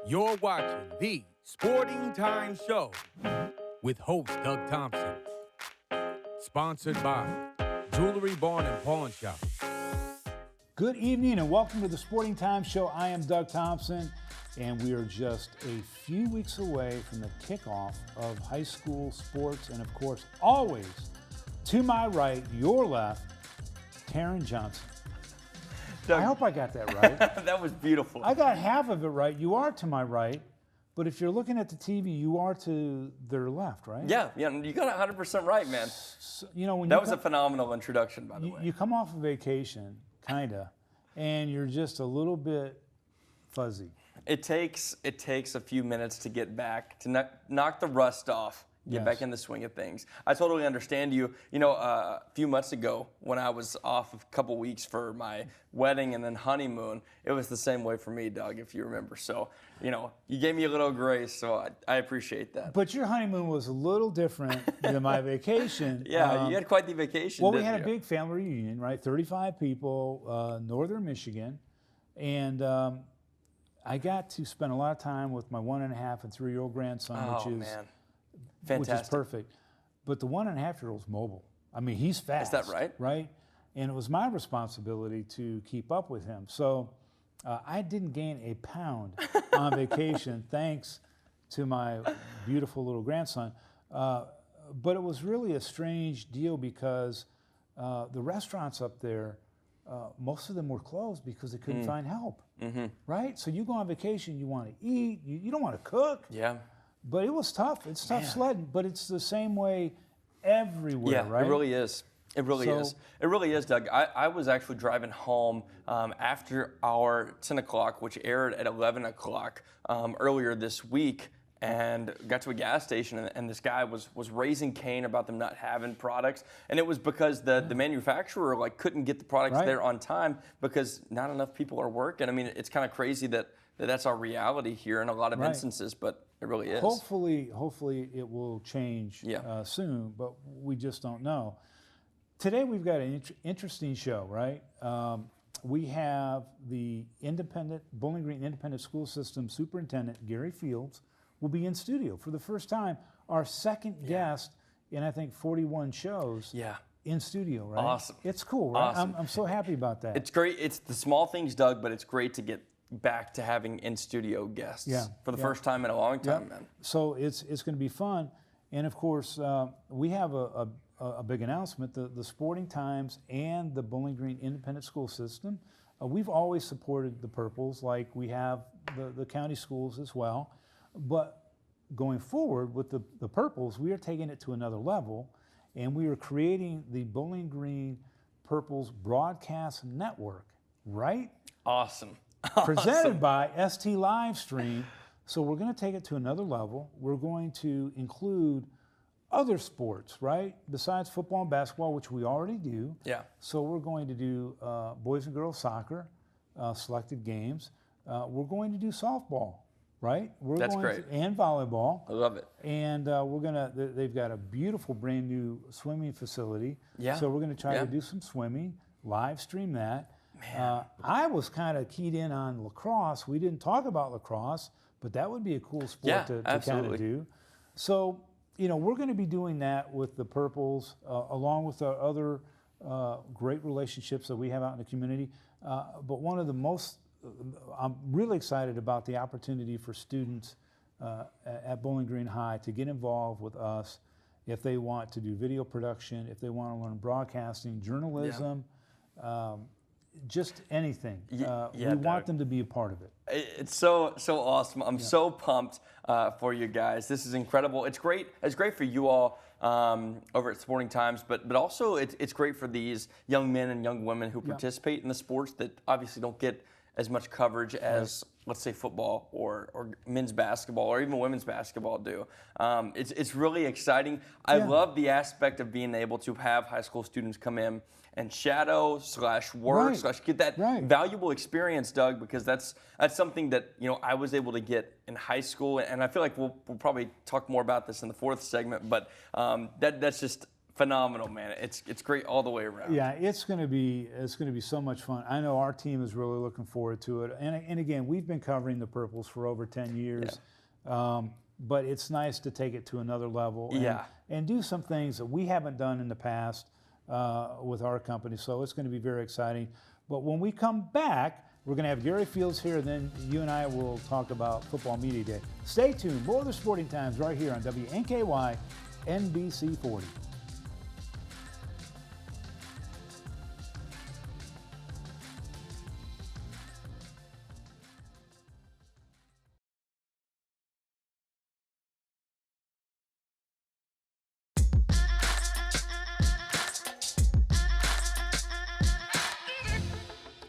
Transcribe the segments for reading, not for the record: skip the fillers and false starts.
You're watching the Sporting Time Show with host Doug Thompson. Sponsored by Jewelry Barn and Pawn Shop. Good evening and welcome to the Sporting Time Show. I am Doug Thompson, and we are just a few weeks away from the kickoff of high school sports. And of course, always to my right, your left, Taron Johnson. Doug, I hope I got that right. that was beautiful. I got half of it right. You are to my right, but if you're looking at the TV, you are to their left, right? Yeah, you got it 100% right, man. So, you know, when That you was a phenomenal introduction, by the way. you come off a vacation, kinda, and you're just a little bit fuzzy. It takes a few minutes to get back, to knock the rust off, get Yes. back in the swing of things. I totally understand you. You know, a few months ago when I was off a couple weeks for my wedding and then honeymoon, it was the same way for me, Doug, if you remember. So, you know, you gave me a little grace, so I appreciate that. But your honeymoon was a little different than my vacation. Yeah, you had quite the vacation, Well, we didn't had a you? big family reunion, right? 35 people, northern Michigan. And I got to spend a lot of time with my 1.5 and 3-year-old grandson, Oh, which man. is Fantastic. perfect. But the 1.5-year-old's mobile. I mean, he's fast. that right? Right? And it was my responsibility to keep up with him. So I didn't gain a pound on vacation, thanks to my beautiful little grandson. But it was really a strange deal because the restaurants up there, most of them were closed because they couldn't find help. Mm-hmm. Right? So you go on vacation, you want to eat, you don't want to cook. Yeah. But it was tough. It's tough Man. sledding, but it's the same way everywhere, Yeah, right? it really is. It really So- is. It really is, Doug. I was actually driving home after our 10 o'clock, which aired at 11 o'clock earlier this week, and got to a gas station, and this guy was raising Cain about them not having products, and it was because the manufacturer couldn't get the products Right. there on time because not enough people are working. I mean, it's kind of crazy that's our reality here in a lot of Right. instances, but it really is. Hopefully it will change Yeah. soon, but we just don't know. Today we've got an interesting show, right? We have the Bowling Green Independent School System Superintendent, Gary Fields, will be in studio for the first time. Our second guest in, I think, 41 shows Yeah. in studio, right? Awesome. It's cool, right? Awesome. I'm so happy about that. It's great. It's the small things, Doug, but it's great to get back to having in-studio guests for the first time in a long time, man. So it's going to be fun. And of course, we have a big announcement. The Sporting Times and the Bowling Green Independent School System, we've always supported the Purples, like we have the county schools as well. But going forward with the Purples, we are taking it to another level, and we are creating the Bowling Green Purples Broadcast Network, right? Awesome. Presented by ST Livestream. So we're going to take it to another level. We're going to include other sports, right? Besides football and basketball, which we already do. Yeah. So we're going to do boys and girls soccer, selected games. We're going to do softball, right? That's great. And volleyball. I love it. And they've got a beautiful brand new swimming facility. Yeah. So we're going to try Yeah. to do some swimming, live stream that. I was kind of keyed in on lacrosse. We didn't talk about lacrosse, but that would be a cool sport Yeah, to kind absolutely. of do. So, you know, we're going to be doing that with the Purples, along with our other great relationships that we have out in the community. But one of the most, I'm really excited about the opportunity for students at Bowling Green High to get involved with us if they want to do video production, if they want to learn broadcasting, journalism, just anything. yeah, We Doug. want them to be a part of it. It's so awesome. I'm so pumped for you guys. This is incredible. It's great. It's great for you all over at Sporting Times, but also it's great for these young men and young women who participate in the sports that obviously don't get as much coverage as, let's say, football or men's basketball or even women's basketball do. It's really exciting. I love the aspect of being able to have high school students come in and shadow / work / get that valuable experience, Doug, because that's something that I was able to get in high school, and I feel like we'll probably talk more about this in the fourth segment, but that's just phenomenal, man. It's great all the way around. Yeah, it's going to be so much fun. I know our team is really looking forward to it. And again, we've been covering the Purples for over 10 years. Yeah. But it's nice to take it to another level and do some things that we haven't done in the past with our company. So it's going to be very exciting. But when we come back, we're going to have Gary Fields here, and then you and I will talk about Football Media Day. Stay tuned. More of the Sporting Times right here on WNKY NBC 40.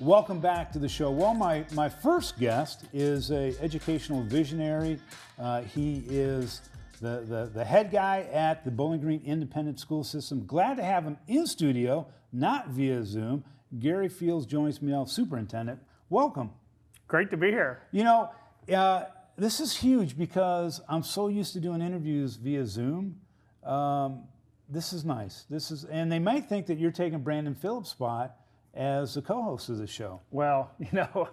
Welcome back to the show. Well, my first guest is an educational visionary. He is the head guy at the Bowling Green Independent School System. Glad to have him in studio, not via Zoom. Gary Fields joins me now, superintendent. Welcome. Great to be here. You know, this is huge because I'm so used to doing interviews via Zoom. This is nice. And they might think that you're taking Brandon Phillips' spot as the co-host of the show. Well, you know,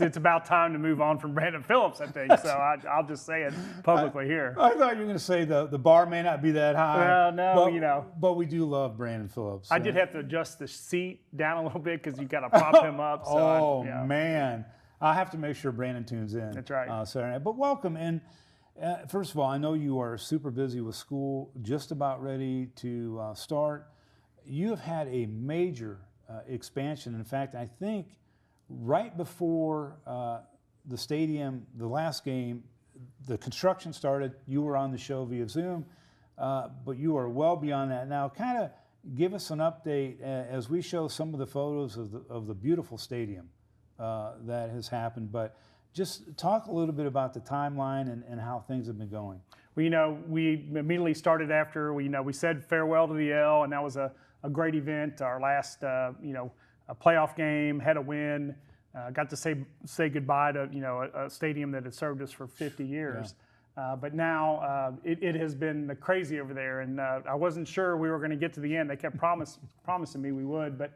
it's about time to move on from Brandon Phillips, I think. So I'll just say it publicly here. I thought you were going to say the bar may not be that high. Well, no, but, you know. But we do love Brandon Phillips. I did have to adjust the seat down a little bit because you got to prop him up. So man. I'll have to make sure Brandon tunes in. That's right. Saturday night. But welcome. And first of all, I know you are super busy with school, just about ready to start. You have had a major expansion. In fact, I think right before the stadium, the last game, the construction started. You were on the show via Zoom, but you are well beyond that now. Kind of give us an update as we show some of the photos of the beautiful stadium that has happened. But just talk a little bit about the timeline and how things have been going. Well, you know, we immediately started after we said farewell to the L, and that was a great event. Our last, a playoff game, had a win. Got to say goodbye to a stadium that had served us for 50 years. Yeah. But now it has been crazy over there, and I wasn't sure we were going to get to the end. They kept promising me we would, but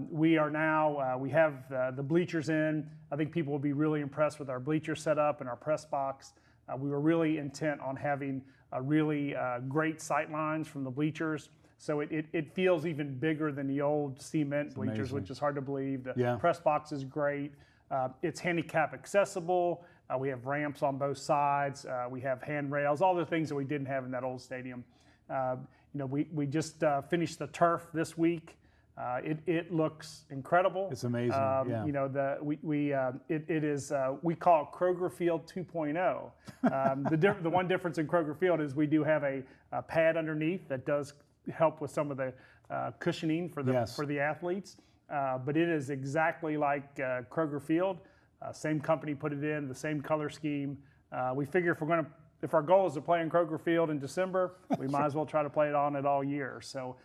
we are now. We have the bleachers in. I think people will be really impressed with our bleacher setup and our press box. We were really intent on having really great sight lines from the bleachers. So it feels even bigger than the old cement bleachers, which is hard to believe. The press box is great. It's handicap accessible. We have ramps on both sides. We have handrails, all the things that we didn't have in that old stadium. We just finished the turf this week. It looks incredible. It's amazing. It is we call it Kroger Field 2.0. The one difference in Kroger Field is we do have a pad underneath that does help with some of the cushioning for the athletes, but it is exactly like Kroger Field. Same company put it in, the same color scheme. We figure if our goal is to play in Kroger Field in December, we might as well try to play it on it all year. So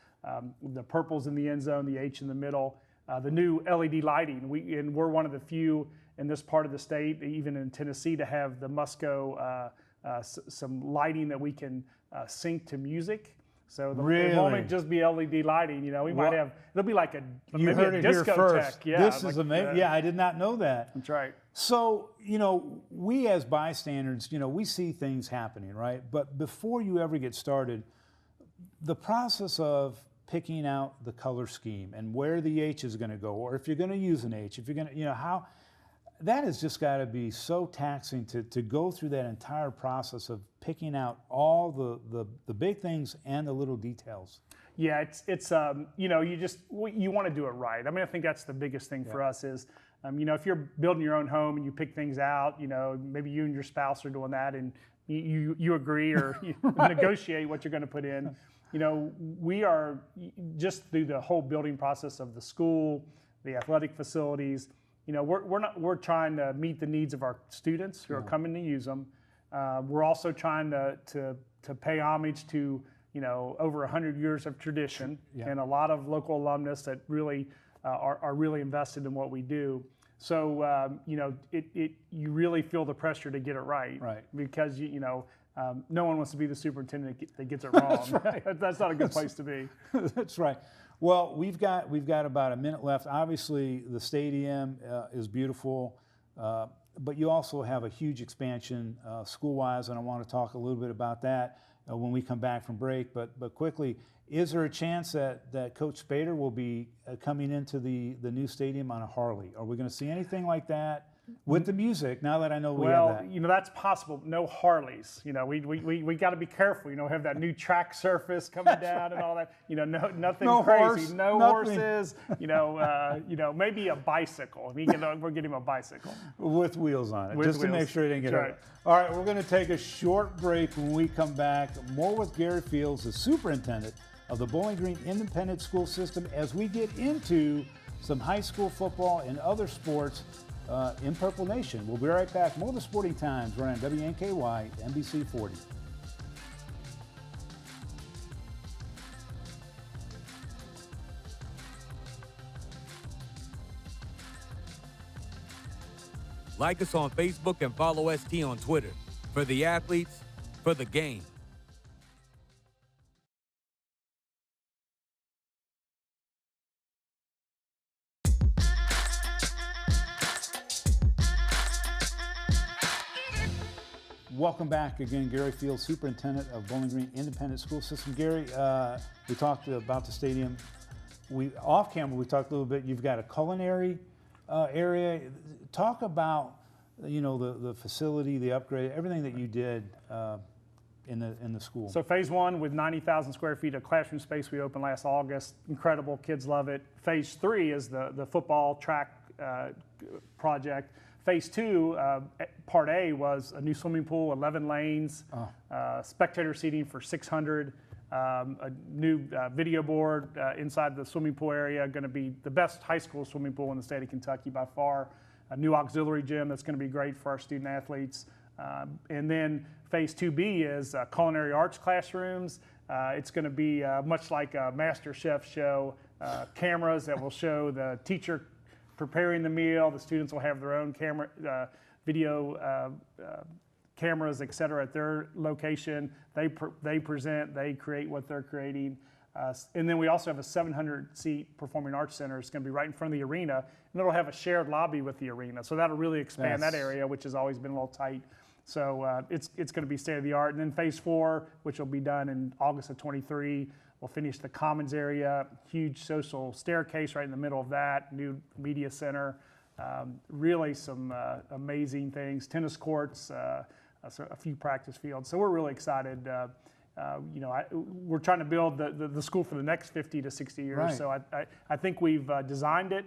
the purple's in the end zone, the H in the middle, the new LED lighting. We're one of the few in this part of the state, even in Tennessee, to have the Musco some lighting that we can sync to music. So it won't just be LED lighting. We might have. It'll be like maybe a discotheque. Yeah, this is amazing. Yeah, I did not know that. That's right. So we as bystanders, we see things happening, right? But before you ever get started, the process of picking out the color scheme and where the H is going to go, or if you're going to use an H, if you're going to, how. That has just got to be so taxing to go through that entire process of picking out all the big things and the little details. Yeah, it's you want to do it right. I mean, I think that's the biggest thing for us is, if you're building your own home and you pick things out, maybe you and your spouse are doing that and you agree or you negotiate what you're going to put in. We are just through the whole building process of the school, the athletic facilities. We're trying to meet the needs of our students who are coming to use them. We're also trying to pay homage to over 100 years of tradition and a lot of local alumnus that really are really invested in what we do. So you really feel the pressure to get it right, because no one wants to be the superintendent that gets it wrong. That's not a good place to be. That's right. Well, we've got about a minute left. Obviously, the stadium is beautiful, but you also have a huge expansion school-wise, and I want to talk a little bit about that when we come back from break. But quickly, is there a chance that Coach Spader will be coming into the new stadium on a Harley? Are we going to see anything like that with the music? Now that I know we have that. Well, that's possible. No Harleys. We got to be careful. Have that new track surface coming down and all that. Nothing No crazy. horse, No nothing. horses. Maybe a bicycle. We're getting him a bicycle With wheels on it, With just to make wheels. sure it didn't get That's hurt. right. All right, we're going to take a short break. When we come back, more with Gary Fields, the superintendent of the Bowling Green Independent School System, as we get into some high school football and other sports in Purple Nation. We'll be right back. More of the Sporting Times right on WNKY, NBC 40. Like us on Facebook and follow ST on Twitter. For the athletes, for the game. Welcome back again, Gary Fields, superintendent of Bowling Green Independent School System. Gary, we talked about the stadium. Off camera, we talked a little bit. You've got a culinary area. Talk about the facility, the upgrade, everything that you did in the school. So phase 1 with 90,000 square feet of classroom space we opened last August. Incredible, kids love it. Phase 3 is the football track project. Phase 2, part A, was a new swimming pool, 11 lanes, spectator seating for 600, a new video board inside the swimming pool area, going to be the best high school swimming pool in the state of Kentucky by far. A new auxiliary gym that's going to be great for our student athletes. And then phase 2B is culinary arts classrooms. It's going to be much like a Master Chef show, cameras that will show the teacher preparing the meal. The students will have their own camera, video cameras, et cetera, at their location. They present, they create what they're creating. And then we also have a 700-seat performing arts center. It's going to be right in front of the arena, and it'll have a shared lobby with the arena. So that'll really expand that area, which has always been a little tight. So it's going to be state of the art. And then phase 4, which will be done in August of 23, we'll finish the commons area, huge social staircase right in the middle of that, new media center, really some amazing things, tennis courts, so a few practice fields. So we're really excited. We're trying to build the school for the next 50 to 60 years. Right. So I think we've designed it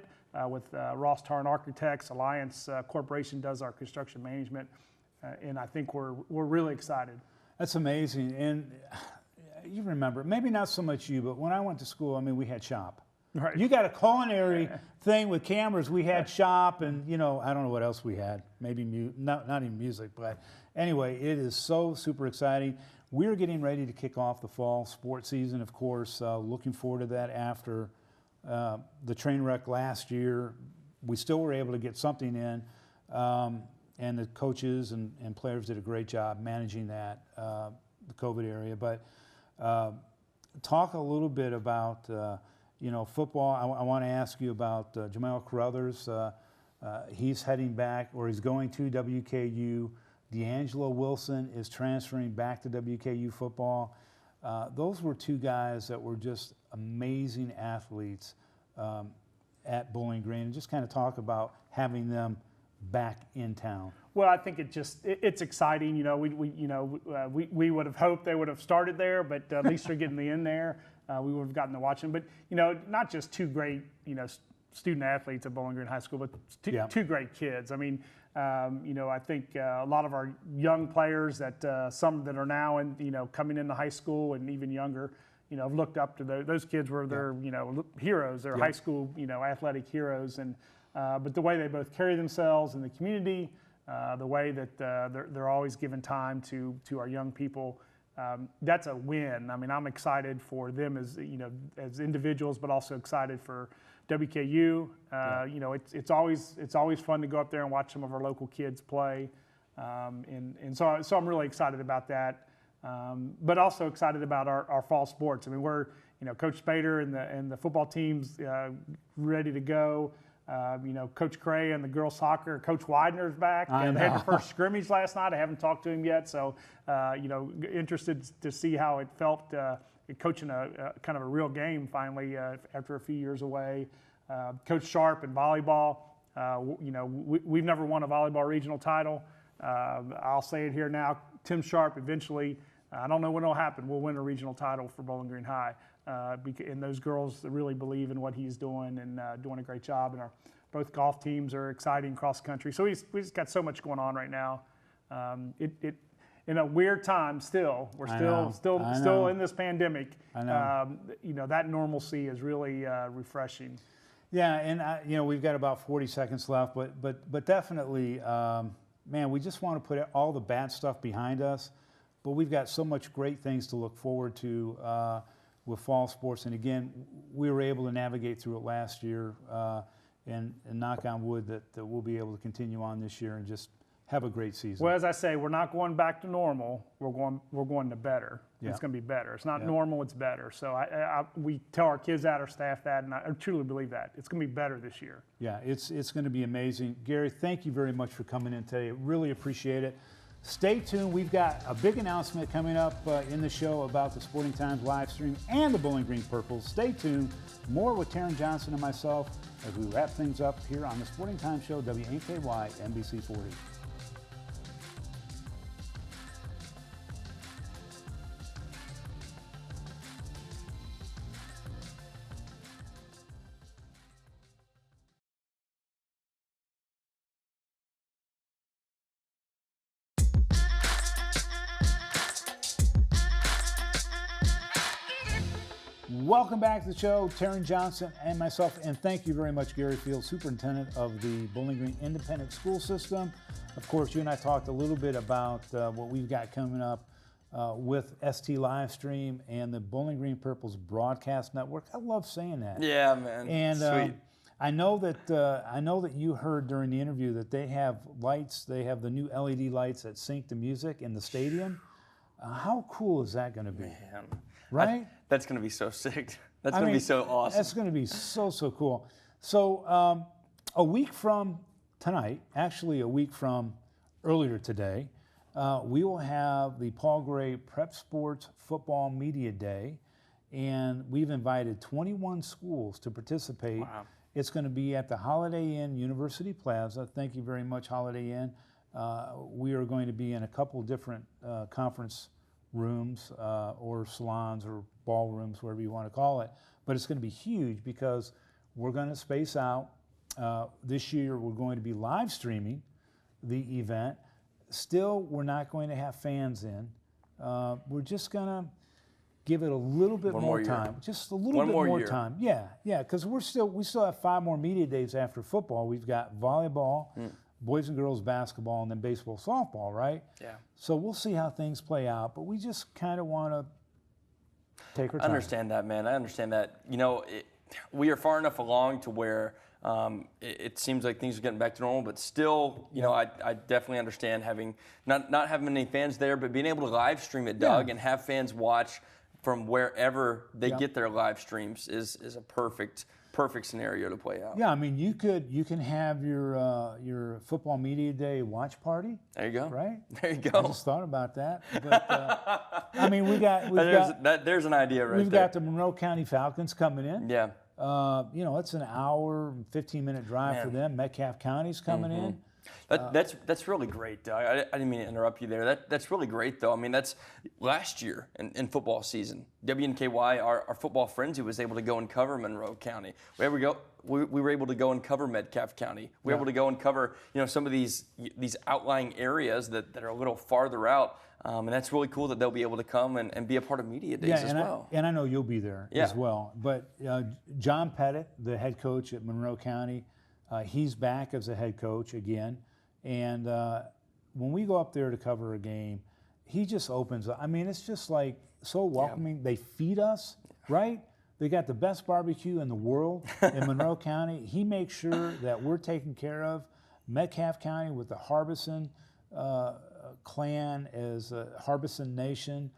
with Ross Tarn Architects. Alliance Corporation does our construction management, and I think we're really excited. That's amazing. And you remember, maybe not so much you, but when I went to school, we had shop. Right. You got a culinary thing with cameras. We had shop, and I don't know what else we had. Maybe not even music, but anyway, it is so super exciting. We're getting ready to kick off the fall sports season, of course. Looking forward to that after the train wreck last year. We still were able to get something in, and the coaches and players did a great job managing that, the COVID area. But talk a little bit about football. I want to ask you about Jamal Carruthers. He's heading back, or he's going to WKU. D'Angelo Wilson is transferring back to WKU football. Those were two guys that were just amazing athletes at Bowling Green. And just kind of talk about having them back in town. Well, I think it's exciting. We would have hoped they would have started there, but at least they're getting in there. We would have gotten to watch them. But not just two great student athletes at Bowling Green High School, but two great kids. I think a lot of our young players that some that are now coming into high school and even younger, have looked up to those kids were their heroes. They're high school athletic heroes, and but the way they both carry themselves in the community. The way that they're always giving time to our young people, that's a win. I'm excited for them as individuals, but also excited for WKU. It's always fun to go up there and watch some of our local kids play. And so I'm really excited about that. But also excited about our fall sports. I mean, we're, Coach Spader and the football team's ready to go. Coach Cray and the girls soccer, Coach Widener's back. They had their first scrimmage last night. I haven't talked to him yet, so interested to see how it felt coaching a kind of a real game finally after a few years away. Coach Sharp in volleyball. We've never won a volleyball regional title. I'll say it here now. Tim Sharp eventually. I don't know when it'll happen. We'll win a regional title for Bowling Green High. And those girls really believe in what he's doing and doing a great job. And both golf teams are exciting cross country. So we just got so much going on right now. In a weird time still. We're still in this pandemic. I know. That normalcy is really refreshing. Yeah, and we've got about 40 seconds left, but definitely, man, we just want to put all the bad stuff behind us. But we've got so much great things to look forward to with fall sports. And again, we were able to navigate through it last year, and knock on wood that we'll be able to continue on this year and just have a great season. Well, as I say, we're not going back to normal. We're going to better. Yeah. It's going to be better. It's not normal. It's better. So we tell our kids that, our staff that, and I truly believe that it's going to be better this year. Yeah, it's going to be amazing. Gary, thank you very much for coming in today. Really appreciate it. Stay tuned. We've got a big announcement coming up in the show about the Sporting Times live stream and the Bowling Green Purples. Stay tuned. More with Taryn Johnson and myself as we wrap things up here on the Sporting Times Show, WNKY, NBC 40. Welcome back to the show, Taryn Johnson and myself, and thank you very much, Gary Fields, Superintendent of the Bowling Green Independent School System. Of course, you and I talked a little bit about what we've got coming up with ST Livestream and the Bowling Green Purples Broadcast Network. I love saying that. Yeah, man. And sweet. I know that you heard during the interview that they have lights. They have the new LED lights that sync the music in the stadium. How cool is that going to be? Man. Right? That's going to be so sick. That's going to be so awesome. That's going to be so cool. So a week from tonight, actually a week from earlier today, we will have the Paul Gray Prep Sports Football Media Day, and we've invited 21 schools to participate. Wow. It's going to be at the Holiday Inn University Plaza. Thank you very much, Holiday Inn. We are going to be in a couple different conference rooms or salons or ballrooms, whatever you want to call it. But it's going to be huge because we're going to space out. This year we're going to be live streaming the event. Still, we're not going to have fans in. We're just going to give it a little bit more time. Just a little bit more time. Yeah, because we still have 5 more media days after football. We've got volleyball, boys and girls basketball, and then baseball, softball, right? Yeah. So we'll see how things play out, but we just kind of want to take our time. I understand that, man. I understand that. We are far enough along to where it seems like things are getting back to normal, but still, I definitely understand having not having any fans there, but being able to live stream it, Doug, and have fans watch from wherever they get their live streams is a perfect scenario to play out. Yeah, I mean, you can have your football media day watch party. There you go. Right? There you go. I just thought about that. But, I mean, there's an idea right there. We've got the Monroe County Falcons coming in. Yeah. It's an hour and 15-minute drive for them. Metcalfe County's coming in. That's really great, Doug. I didn't mean to interrupt you there. That's really great, though. I mean, that's last year in football season. WNKY, our football frenzy, was able to go and cover Monroe County. We were able to go and cover Metcalfe County. We were able to go and cover some of these outlying areas that are a little farther out. And that's really cool that they'll be able to come and be a part of media days as well. And I know you'll be there as well. But John Pettit, the head coach at Monroe County, he's back as a head coach again. And when we go up there to cover a game, he just opens up. I mean, it's just like so welcoming. They feed us, right? They got the best barbecue in the world in Monroe County. He makes sure that we're taken care of. Metcalfe County with the Harbison clan as Harbison Nation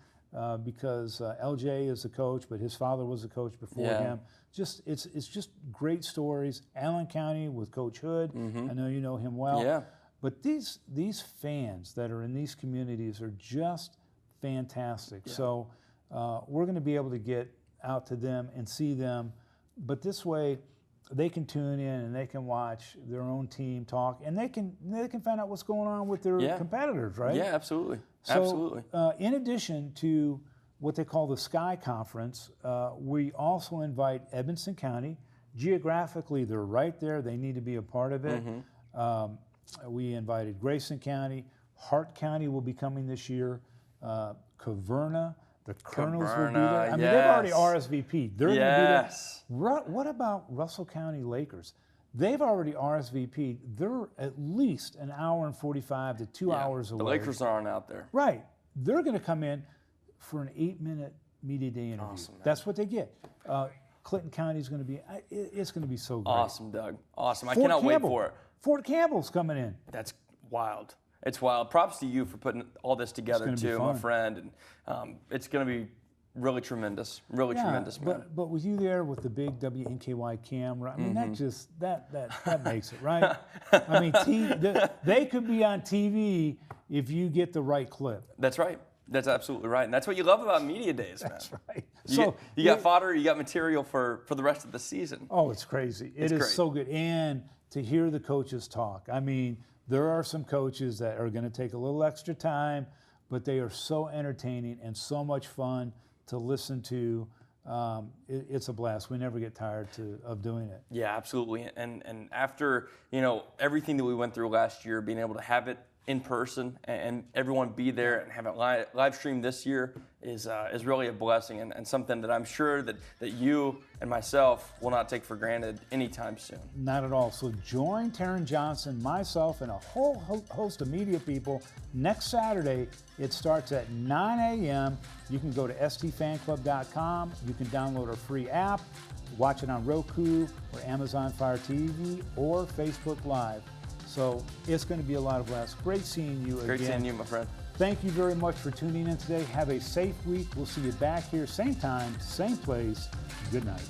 because LJ is the coach, but his father was the coach before him. It's just great stories. Allen County with Coach Hood. I know you know him well. Yeah. But these fans that are in these communities are just fantastic. Yeah. So we're going to be able to get out to them and see them. But this way, they can tune in and they can watch their own team talk, and they can find out what's going on with their competitors, right? Yeah, absolutely. So, Absolutely. In addition to what they call the Sky Conference, we also invite Edmonson County. Geographically, they're right there. They need to be a part of it. We invited Grayson County. Hart County will be coming this year. Caverna. The Colonels will be there. I mean, they've already RSVP'd. They're going to be there. What about Russell County Lakers? They've already RSVP'd. They're at least an hour and 45 to 2 hours away. The Lakers aren't out there. Right. They're going to come in for an 8-minute media day interview. Awesome, man. That's what they get. Clinton County is going to be, it's going to be so great. Awesome, Doug. Awesome. I cannot wait for it. Fort Campbell's coming in. That's wild. It's wild. Props to you for putting all this together too, my friend. And it's going to be really tremendous. Really tremendous, man. But with you there with the big WNKY camera, I mean, that just that makes it, right? I mean, they could be on TV if you get the right clip. That's right. That's absolutely right. And that's what you love about media days, man. That's right. You got fodder, you got material for the rest of the season. Oh, it's crazy. It is great. so good. And to hear the coaches talk. I mean, there are some coaches that are going to take a little extra time, but they are so entertaining and so much fun to listen to. It's a blast. We never get tired of doing it. Yeah, absolutely. And after, everything that we went through last year, being able to have it in person and everyone be there and have it live streamed this year is really a blessing and something that I'm sure that you and myself will not take for granted anytime soon. Not at all. So join Taryn Johnson, myself, and a whole host of media people next Saturday. It starts at 9 a.m. You can go to stfanclub.com. You can download our free app, watch it on Roku or Amazon Fire TV or Facebook Live. So it's going to be a lot of blast. Great seeing you again. Great seeing you, my friend. Thank you very much for tuning in today. Have a safe week. We'll see you back here, same time, same place. Good night.